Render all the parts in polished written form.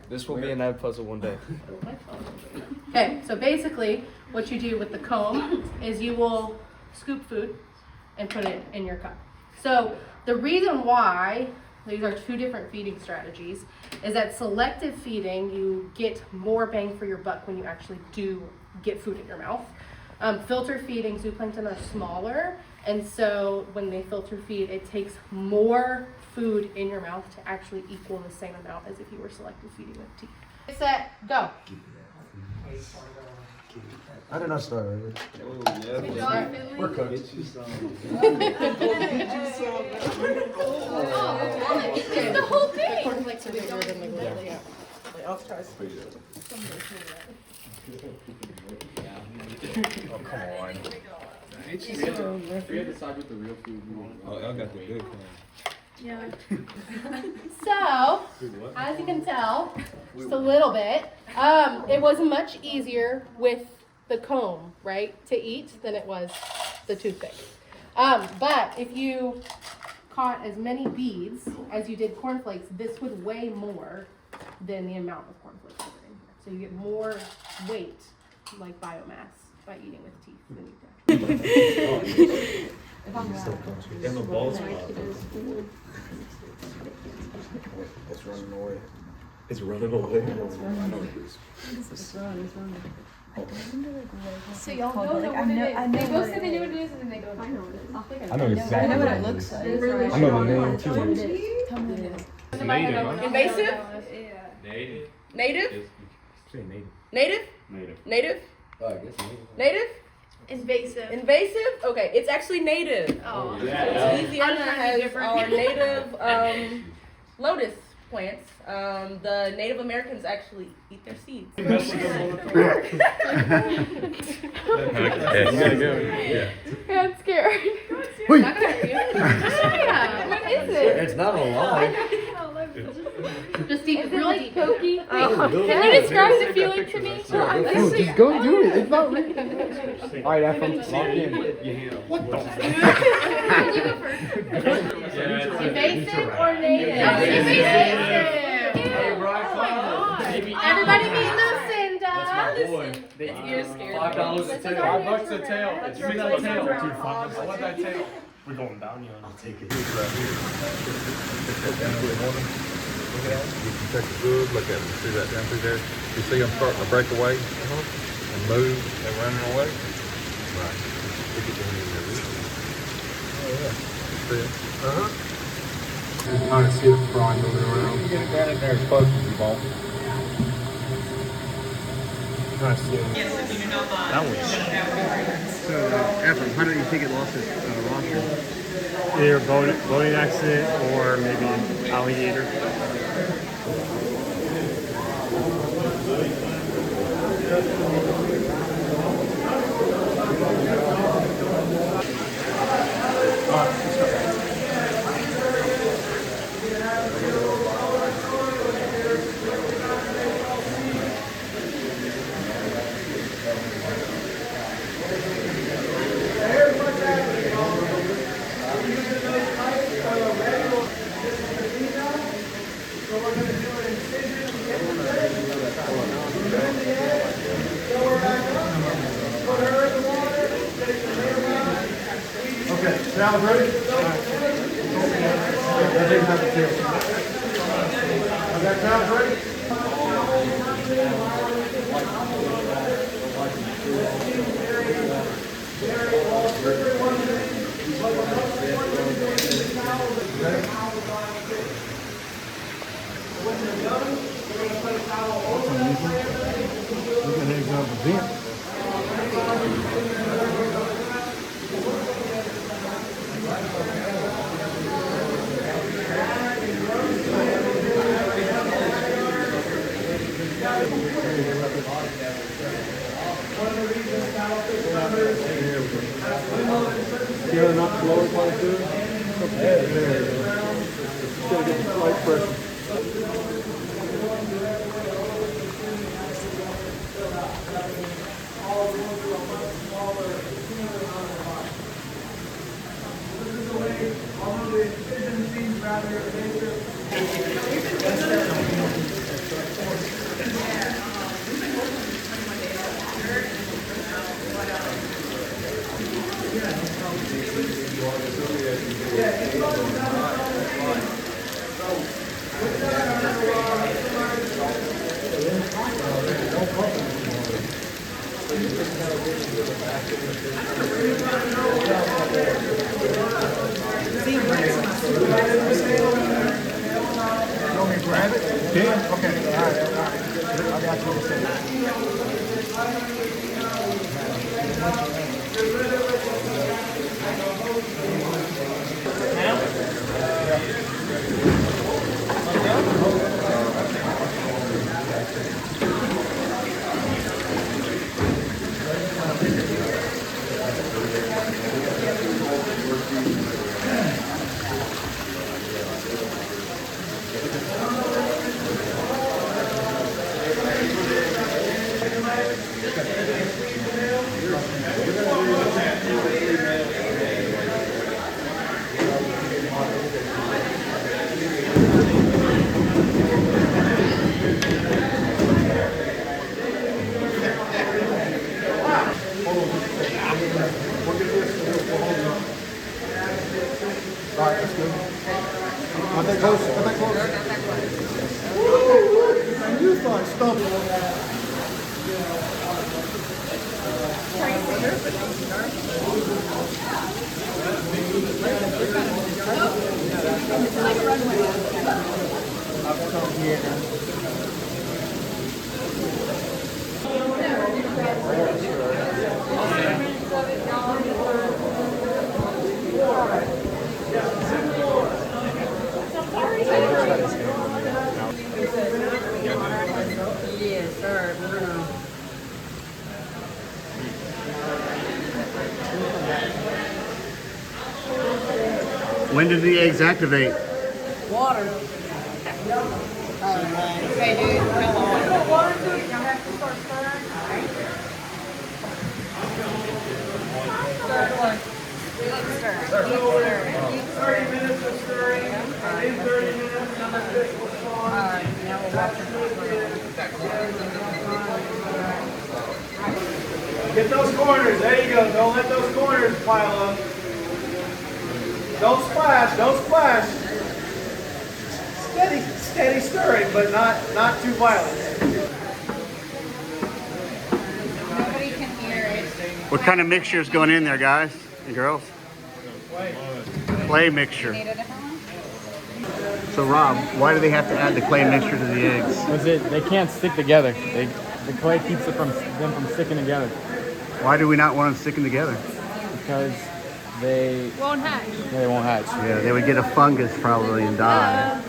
This will be an egg puzzle one day. Okay, so basically what you do with the comb is you will scoop food and put it in your cup. So the reason why these are two different feeding strategies is that selective feeding, you get more bang for your buck when you actually do get food in your mouth. Filter feeding, zooplankton are smaller, and so when they filter feed, it takes more food in your mouth to actually equal the same amount as if you were selective feeding with teeth. Set, go. I did not start early. We're cooked. The whole thing. The cornflakes are bigger than the grill, yeah. I'll try some. Oh, come on. We had to decide with the real food. Oh, y'all got the good kind. Yeah. So, as you can tell, just a little bit, it was much easier with the comb, right, to eat than it was the toothpick. But if you caught as many beads as you did cornflakes, this would weigh more than the amount of cornflakes that are in here. So you get more weight, like biomass, by eating with teeth than you can. And the balls It's running away. It's running away. It's running. So y'all know what it is. They both say they know what it is, and then they go, I know what it is. I know exactly. I know what it looks like. I know the name too. Tell me what it is. Invasive? Native. Native? Say native. Native? Native. Native? Oh, I guess native. Native? Invasive. Invasive? Okay, it's actually native. Oh. Louisiana has our native lotus plants. The Native Americans actually eat their seeds. Yeah. I'm scared. Wait. Not gonna hurt you. Yeah, what is it? It's not a lie. Just deep, real deep. Pokey. Can you describe the feeling to me? Just go do it. It's not real. All right, Ephraim, lock in. What the? Invasive or native? Invasive. Everybody meet Lucinda. You're scared. $5 a tail. $5 a tail. Give me that tail. I want that tail. We're going down, you know. I'll take it. You can check the good, look at them, see that down through there? You see them starting to break away and move, they're running away? Right. Look at them in there. Oh, yeah. See it? I can see the fry moving around. Get it down in there as close as you want. I see it. That was. So, Ephraim, how do you think it lost its roster? Either boating accident or maybe alligator. Okay, sound ready? Okay, sound ready? Here, not the lower part too. There you go. Gotta get the right pressure. have it? Yeah. Okay. All right. I got All right, that's good. Not that close. Not that close. Woo! Man, you thought stumped. Yes, sir. When did the eggs activate? Water. Okay, dude. Come on. Water to it. Y'all have to start stirring. Stir away. Keep stirring. Keep stirring. 30 minutes of stirring. And then 30 minutes. All right. Now we'll watch it. Get those corners. There you go. Don't let those corners pile up. Don't splash. Don't splash. Steady stirring, but not too violent. Nobody can hear it. What kind of mixture is going in there, guys and girls? Clay mixture. Need a different one? So Rob, why do they have to add the clay mixture to the eggs? Because they can't stick together. The clay keeps them from sticking together. Why do we not want them sticking together? Because they Won't hatch. won't hatch. Yeah, they would get a fungus probably and die.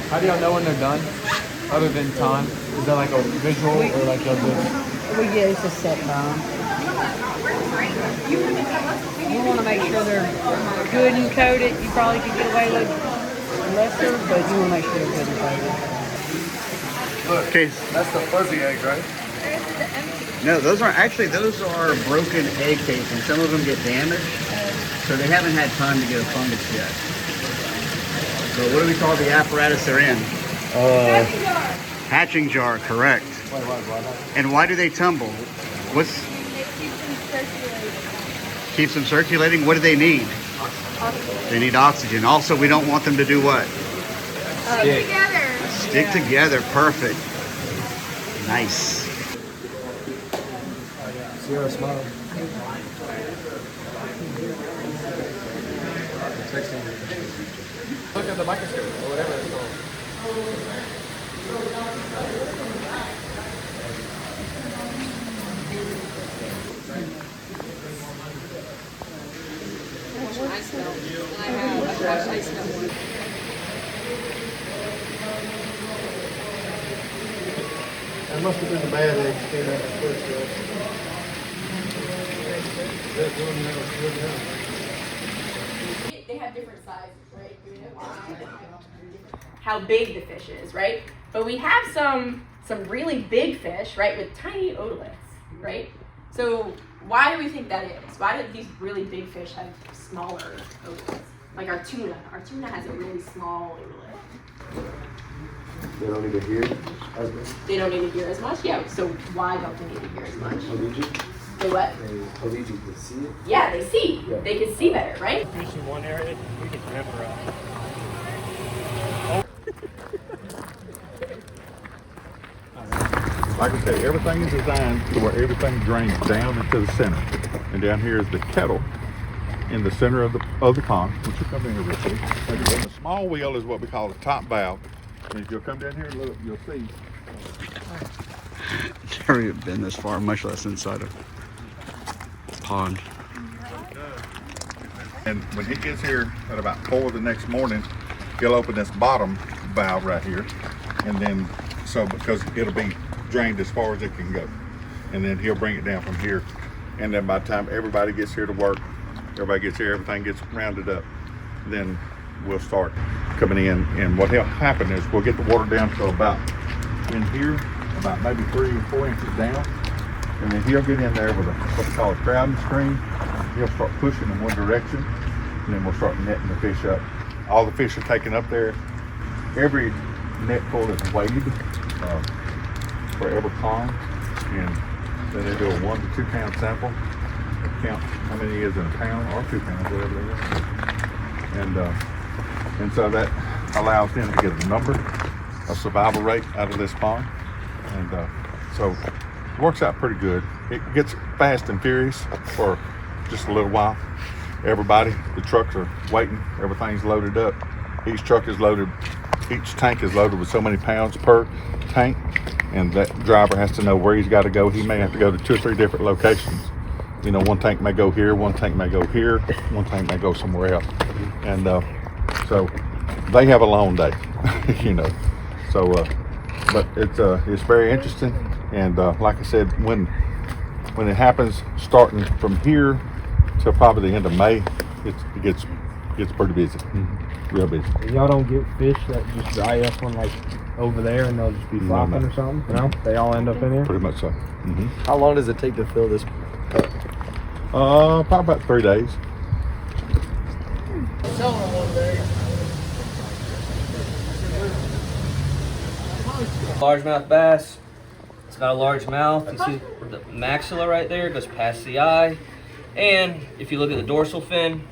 How do y'all know when they're done? Other than time? Is that like a visual or like a We use a set time. You want to make sure they're good and coated. You probably could get away with lesser, but you want to make sure they're good and coated. Look, Okay, that's the fuzzy egg, right? no, those are broken egg casings. Some of them get damaged, so they haven't had time to get a fungus yet. So what do we call the apparatus they're in? Hatching jar, correct. And why do they tumble? It keeps them circulating. Keeps them circulating? What do they need? They need oxygen. Also, we don't want them to do what? Stick together. Stick together. Perfect. Nice. Sierra, smile. Look at the microscope or whatever it's called. That must have been the bad eggs came out first. They have different sizes, right? How big the fish is, right? But we have some really big fish, right, with tiny otoliths, right? So why do we think that is? Why do these really big fish have smaller otoliths? Like our tuna. Our tuna has a really small otolith. They don't need to hear as much. They don't need to hear as much? Yeah, so why don't they need to hear as much? They what? They see it. Yeah, they see. Yeah. They can see better, right? Fish in one area, we can rip her up. Like I say, everything is designed to where everything drains down into the center. And down here is the kettle in the center of the pond, which will come in here real quick. And the small wheel is what we call the top valve. And if you'll come down here and look, you'll see. Never even been this far, much less inside a pond. And when he gets here at about 4 the next morning, he'll open this bottom valve right here. And then, because it'll be drained as far as it can go. And then he'll bring it down from here. And then by the time everybody gets here to work, everybody gets here, everything gets rounded up, then we'll start coming in. And what'll happen is we'll get the water down to about in here, about maybe 3 or 4 inches down. And then he'll get in there with what we call a crowding screen. He'll start pushing in one direction, and then we'll start netting the fish up. All the fish are taken up there. Every net full is weighed for every pond, and then they do a 1 to 2 pound sample, count how many is in a pound or 2 pounds, whatever they want. And so that allows them to get a number, a survival rate out of this pond, and so it works out pretty good. It gets fast and furious for just a little while. Everybody, the trucks are waiting, everything's loaded up. Each truck is loaded, each tank is loaded with so many pounds per tank, and that driver has to know where he's got to go. He may have to go to 2 or 3 different locations. You know, one tank may go here, one tank may go here, one tank may go somewhere else. And so they have a long day, you know. So, but it's very interesting. And like I said, when it happens, starting from here till probably the end of May, it gets pretty busy, real busy. And y'all don't get fish that just dry up on like over there and they'll just be flopping or something? No, they all end up in here. Pretty much so. How long does it take to fill this cup? Probably about 3 days. Largemouth bass. It's got a large mouth. You see the maxilla right there, it goes past the eye. And if you look at the dorsal fin,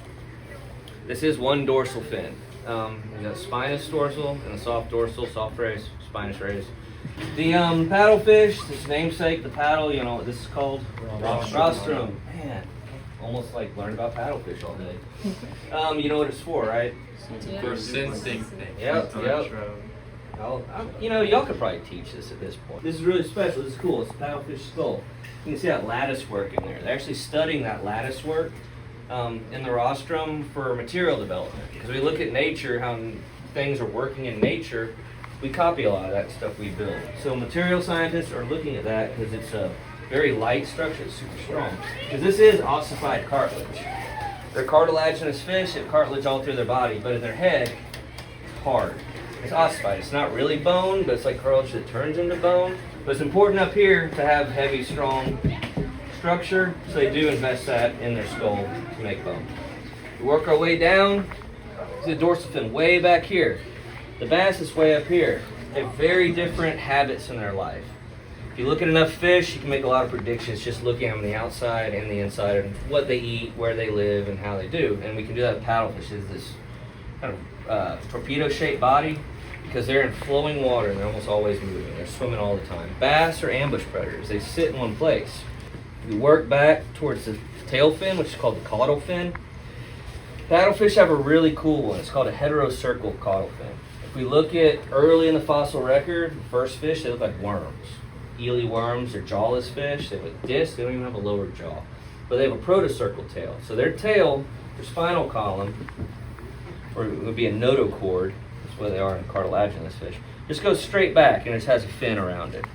this is one dorsal fin. You got spinous dorsal and a soft dorsal, soft rays, spinous rays. The paddlefish, its namesake, the paddle, you know what this is called? Rostrum. Man, almost like learned about paddlefish all day. You know what it's for, right? For sensing things. Yep. You know, y'all could probably teach this at this point. This is really special. This is cool. It's a paddlefish skull. You can see that lattice work in there. They're actually studying that lattice work in the rostrum for material development. Because we look at nature, how things are working in nature, we copy a lot of that stuff we build. So material scientists are looking at that because it's a very light structure. It's super strong. Because this is ossified cartilage. They're cartilaginous fish. They have cartilage all through their body, but in their head, it's hard. It's ossified. It's not really bone, but it's like cartilage that turns into bone. But it's important up here to have heavy, strong structure, so they do invest that in their skull to make bone. We work our way down. See the dorsal fin way back here. The bass is way up here. They have very different habits in their life. If you look at enough fish, you can make a lot of predictions just looking at them on the outside and the inside and what they eat, where they live, and how they do. And we can do that with paddlefish. It's this kind of torpedo-shaped body because they're in flowing water and they're almost always moving. They're swimming all the time. Bass are ambush predators. They sit in one place. We work back towards the tail fin, which is called the caudal fin. Paddlefish have a really cool one. It's called a heterocercal caudal fin. If we look at early in the fossil record, the first fish, they look like worms. Eely worms, they're jawless fish. They have a disc, they don't even have a lower jaw. But they have a protocercal tail. So their tail, their spinal column, or it would be a notochord, that's what they are in cartilaginous fish, just goes straight back and it just has a fin around it.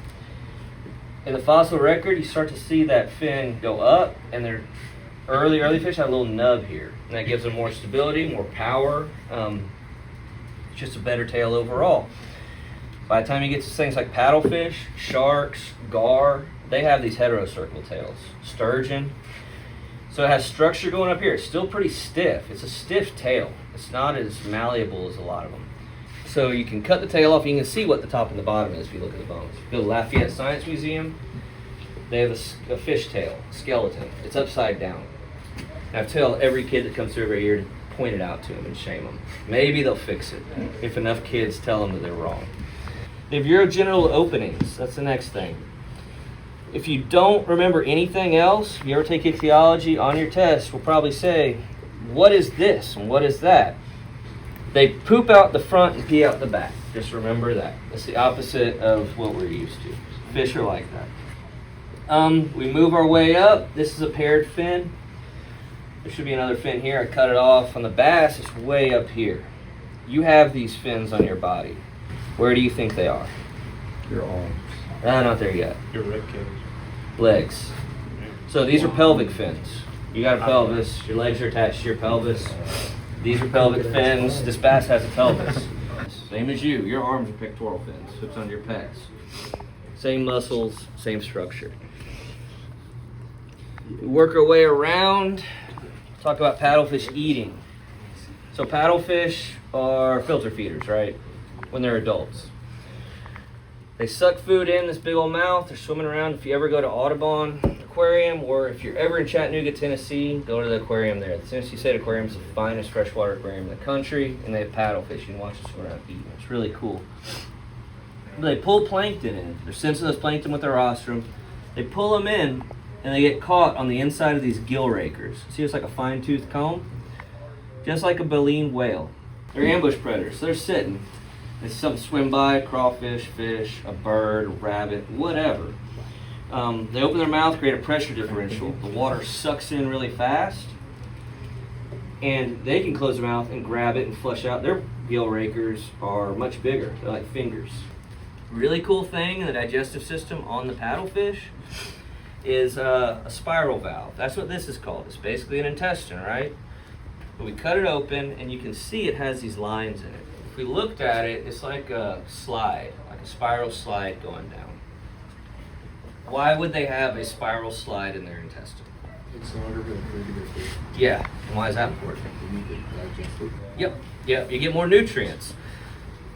In the fossil record, you start to see that fin go up, and their early fish have a little nub here. And that gives them more stability, more power, just a better tail overall. By the time you get to things like paddlefish, sharks, gar, they have these heterocercal tails. Sturgeon. So it has structure going up here. It's still pretty stiff. It's a stiff tail. It's not as malleable as a lot of them. So you can cut the tail off. You can see what the top and the bottom is if you look at the bones. Go to the Lafayette Science Museum. They have a fish tail, skeleton. It's upside down. And I tell every kid that comes through every year to point it out to them and shame them. Maybe they'll fix it if enough kids tell them that they're wrong. They have urogenital openings. That's the next thing. If you don't remember anything else, if you ever take ichthyology on your test, we'll probably say, what is this and what is that? They poop out the front and pee out the back. Just remember that. That's the opposite of what we're used to. Fish are like that. We move our way up. This is a paired fin. There should be another fin here. I cut it off. On the bass, it's way up here. You have these fins on your body. Where do you think they are? Your arms. Not there yet. Your rib cage. Legs. So these are pelvic fins. You got a pelvis. Your legs are attached to your pelvis. These are pelvic fins. This bass has a pelvis. Same as you. Your arms are pectoral fins. Hooks on your pecs. Same muscles, same structure. We work our way around. Talk about paddlefish eating. So paddlefish are filter feeders, right? When they're adults. They suck food in this big old mouth. They're swimming around. If you ever go to Audubon Aquarium, or if you're ever in Chattanooga, Tennessee, go to the aquarium there. The Tennessee State Aquarium is the finest freshwater aquarium in the country, and they have paddlefish. You can watch them swim around eating. It's really cool. They pull plankton in. They're sensing those plankton with their rostrum. They pull them in, and they get caught on the inside of these gill rakers. See, it's like a fine-tooth comb, just like a baleen whale. They're ambush predators. So they're sitting. There's something swim by, crawfish, fish, a bird, a rabbit, whatever. They open their mouth, create a pressure differential. The water sucks in really fast, and they can close their mouth and grab it and flush out. Their gill rakers are much bigger. They're like fingers. Really cool thing in the digestive system on the paddlefish is a spiral valve. That's what this is called. It's basically an intestine, right? But we cut it open, and you can see it has these lines in it. If we looked at it, it's like a slide, like a spiral slide going down. Why would they have a spiral slide in their intestine? It's longer for the food to get through. Yeah, and why is that important? You need to digest it. Yep, you get more nutrients.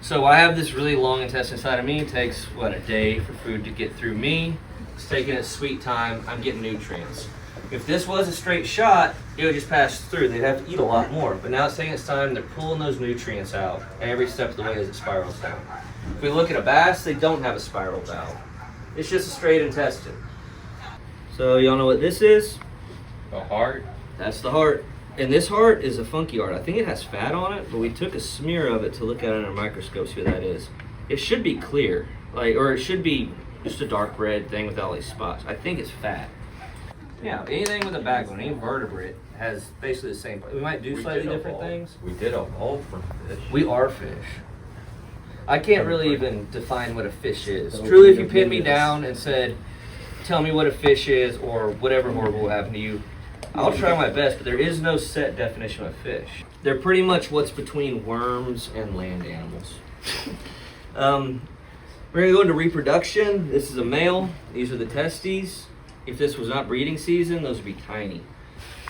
So I have this really long intestine inside of me. It takes, a day for food to get through me. It's taking its sweet time. I'm getting nutrients. If this was a straight shot, it would just pass through. They'd have to eat a lot more. But now it's taking its time. They're pulling those nutrients out every step of the way as it spirals down. If we look at a bass, they don't have a spiral valve. It's just a straight intestine. So y'all know what this is? The heart. That's the heart. And this heart is a funky heart. I think it has fat on it, but we took a smear of it to look at it under a microscope, see what that is. It should be clear, or it should be just a dark red thing with all these spots. I think it's fat. Yeah, anything with a backbone, any vertebrate has basically the same. We might do slightly different things. We did evolve from fish. We are fish. I can't really even define what a fish is. Truly, if you pinned me down and said, tell me what a fish is or whatever horrible will happen to you, I'll try my best, but there is no set definition of fish. They're pretty much what's between worms and land animals. We're going to go into reproduction. This is a male. These are the testes. If this was not breeding season, those would be tiny.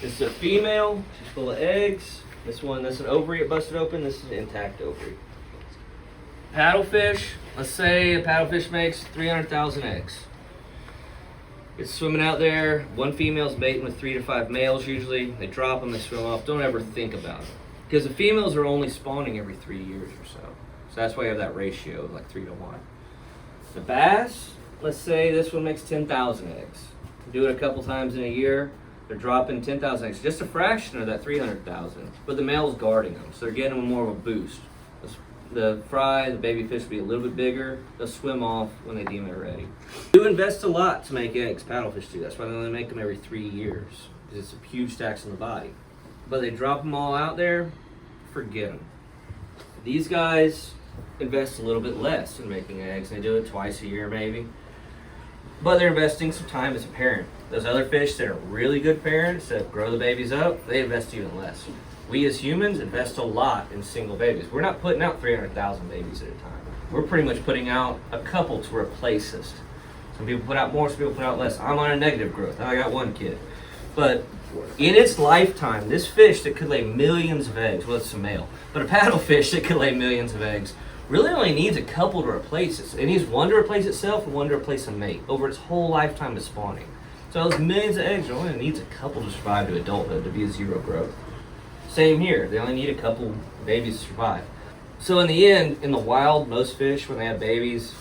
This is a female. She's full of eggs. This one, that's an ovary. It busted open. This is an intact ovary. Paddlefish. Let's say a paddlefish makes 300,000 eggs. It's swimming out there. One female's mating with 3 to 5 males usually. They drop them, they swim off. Don't ever think about it. Because the females are only spawning every 3 years or so. So that's why you have that ratio of like 3 to 1. The bass, let's say this one makes 10,000 eggs. Do it a couple times in a year. They're dropping 10,000 eggs, just a fraction of that 300,000. But the male's guarding them, so they're getting them more of a boost. The fry, the baby fish will be a little bit bigger. They'll swim off when they deem they're ready. They do invest a lot to make eggs, paddlefish do. That's why they only make them every 3 years, because it's huge stacks in the body. But they drop them all out there, forget them. These guys invest a little bit less in making eggs. They do it twice a year maybe. But they're investing some time as a parent. Those other fish that are really good parents that grow the babies up, they invest even less. We as humans invest a lot in single babies. We're not putting out 300,000 babies at a time. We're pretty much putting out a couple to replace us. Some people put out more, some people put out less. I'm on a negative growth. I got 1 kid. But in its lifetime, this fish that could lay millions of eggs, well, it's a male, but a paddlefish that could lay millions of eggs really only needs a couple to replace it. It needs one to replace itself and one to replace a mate over its whole lifetime of spawning. So those millions of eggs, it only needs a couple to survive to adulthood to be a zero growth. Same here, they only need a couple babies to survive. So in the end, in the wild, most fish, when they have babies,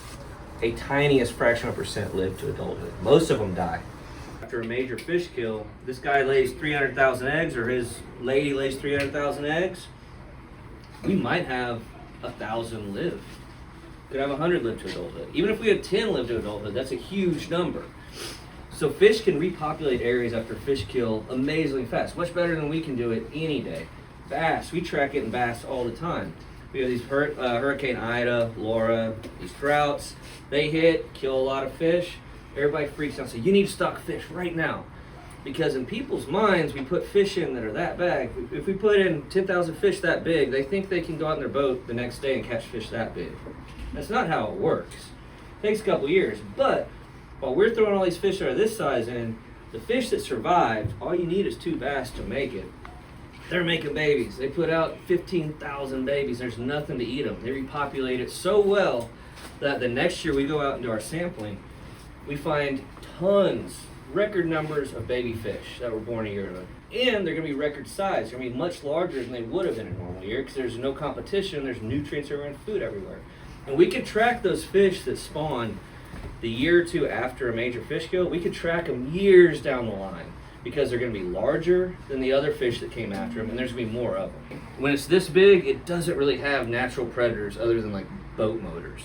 a tiniest fraction of % live to adulthood. Most of them die. After a major fish kill, this guy lays 300,000 eggs, or his lady lays 300,000 eggs, we might have 1,000 live. Could have 100 live to adulthood. Even if we had 10 live to adulthood, that's a huge number. So fish can repopulate areas after fish kill amazingly fast, much better than we can do it any day. Bass, we track it in bass all the time. We have these Hurricane Ida, Laura, these droughts. They hit, kill a lot of fish. Everybody freaks out and says, you need to stock fish right now. Because in people's minds, we put fish in that are that big. If we put in 10,000 fish that big, they think they can go out in their boat the next day and catch fish that big. That's not how it works. It takes a couple years. But while we're throwing all these fish that are this size in, the fish that survived, all you need is 2 bass to make it. They're making babies. They put out 15,000 babies. There's nothing to eat them. They repopulate it so well that the next year we go out and do our sampling, we find tons, record numbers of baby fish that were born a year ago. And they're going to be record size. They're going to be much larger than they would have in a normal year because there's no competition. There's nutrients everywhere and food everywhere. And we could track those fish that spawn the year or two after a major fish kill. We could track them years down the line, because they're going to be larger than the other fish that came after them, and there's going to be more of them. When it's this big, it doesn't really have natural predators other than like boat motors.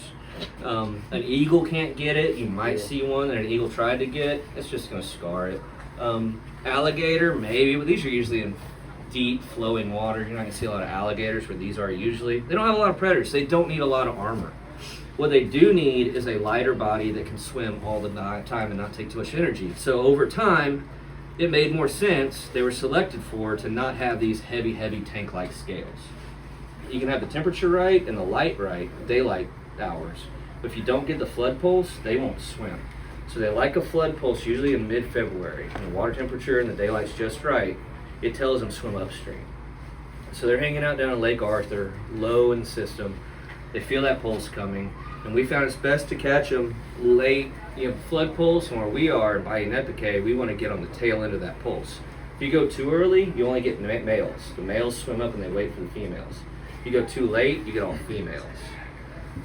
An eagle can't get it. You might see one that an eagle tried to get. It's just going to scar it. Alligator, maybe, but these are usually in deep flowing water. You're not going to see a lot of alligators where these are usually. They don't have a lot of predators. They don't need a lot of armor. What they do need is a lighter body that can swim all the time and not take too much energy. So over time, it made more sense, they were selected for, to not have these heavy tank-like scales. You can have the temperature right and the light right, daylight hours. But if you don't get the flood pulse, they won't swim. So they like a flood pulse usually in mid-February. When the water temperature and the daylight's just right, it tells them swim upstream. So they're hanging out down in Lake Arthur, low in the system. They feel that pulse coming. And we found it's best to catch them late. You have flood pulse, and where we are by Inepique, we want to get on the tail end of that pulse. If you go too early, you only get males. The males swim up and they wait for the females. If you go too late, you get all females.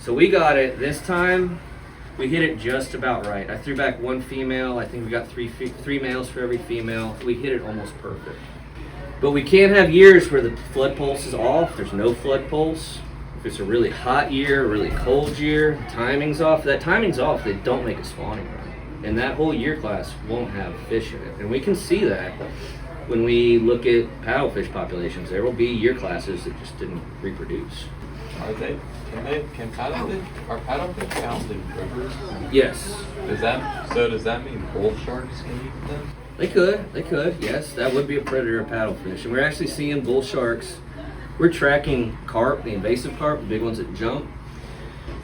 So we got it this time. We hit it just about right. I threw back 1 female. I think we got three males for every female. We hit it almost perfect. But we can't have years where the flood pulse is off. There's no flood pulse. If it's a really hot year, a really cold year, timing's off. If that timing's off, they don't make a spawning run. And that whole year class won't have fish in it. And we can see that when we look at paddlefish populations. There will be year classes that just didn't reproduce. Are paddlefish found in rivers? Yes. Does that mean bull sharks can eat them? They could, yes. That would be a predator of paddlefish. And we're actually seeing bull sharks. We're tracking carp, the invasive carp, the big ones that jump.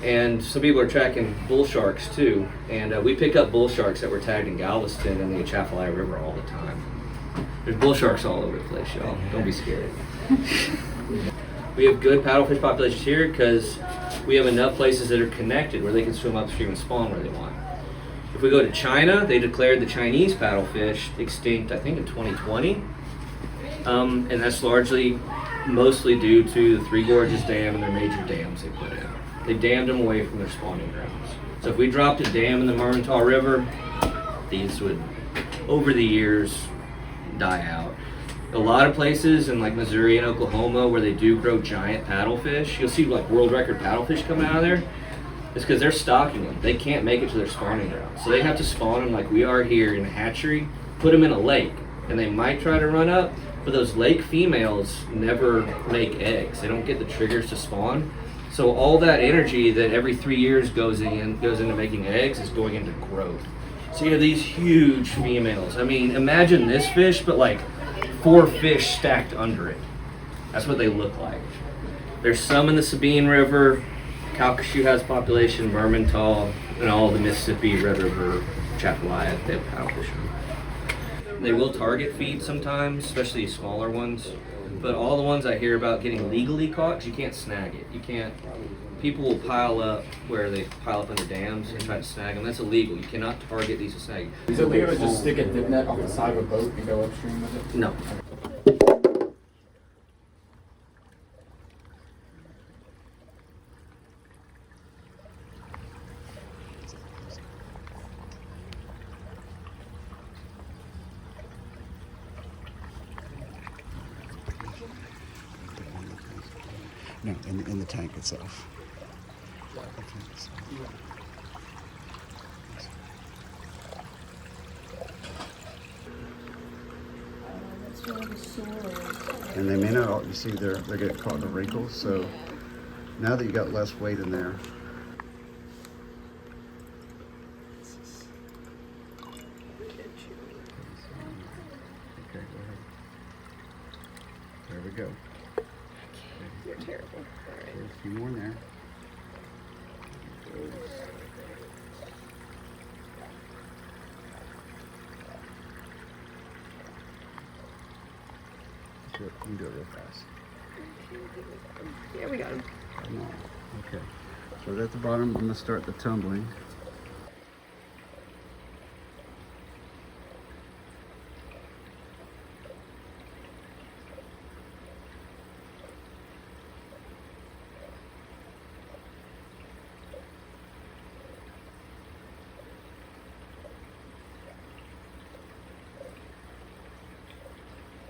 And some people are tracking bull sharks too. And we pick up bull sharks that were tagged in Galveston and the Atchafalaya River all the time. There's bull sharks all over the place, y'all. Don't be scared. We have good paddlefish populations here because we have enough places that are connected where they can swim upstream and spawn where they want. If we go to China, they declared the Chinese paddlefish extinct, I think, in 2020. And that's mostly due to the Three Gorges Dam and their major dams they put in. They dammed them away from their spawning grounds. So if we dropped a dam in the Mermentau River, these would, over the years, die out. A lot of places in like Missouri and Oklahoma where they do grow giant paddlefish, you'll see like world record paddlefish coming out of there. It's because they're stocking them. They can't make it to their spawning ground. So they have to spawn them like we are here in a hatchery, put them in a lake, and they might try to run up, but those lake females never make eggs. They don't get the triggers to spawn. So all that energy that every 3 years goes into making eggs is going into growth. So you have these huge females. I mean, imagine this fish, but like 4 fish stacked under it. That's what they look like. There's some in the Sabine River. Calcasieu has population, Mermentau, and all the Mississippi, Red River, Atchafalaya, they have paddlefish. They will target feed sometimes, especially smaller ones. But all the ones I hear about getting legally caught, you can't snag it. You can't people will pile up where they pile up under dams and try to snag them. That's illegal. You cannot target these to snag. Is it legal to just stick a dip net off the side of a boat and go upstream with it? No. No, in the tank itself. And they may not, you see they're getting caught in the wrinkles, so now that you got less weight in there. Okay, go ahead. There we go. You're terrible. There's a few more in there. You can do it real fast. Yeah, we got him. Come on. Okay. So at the bottom, I'm going to start the tumbling.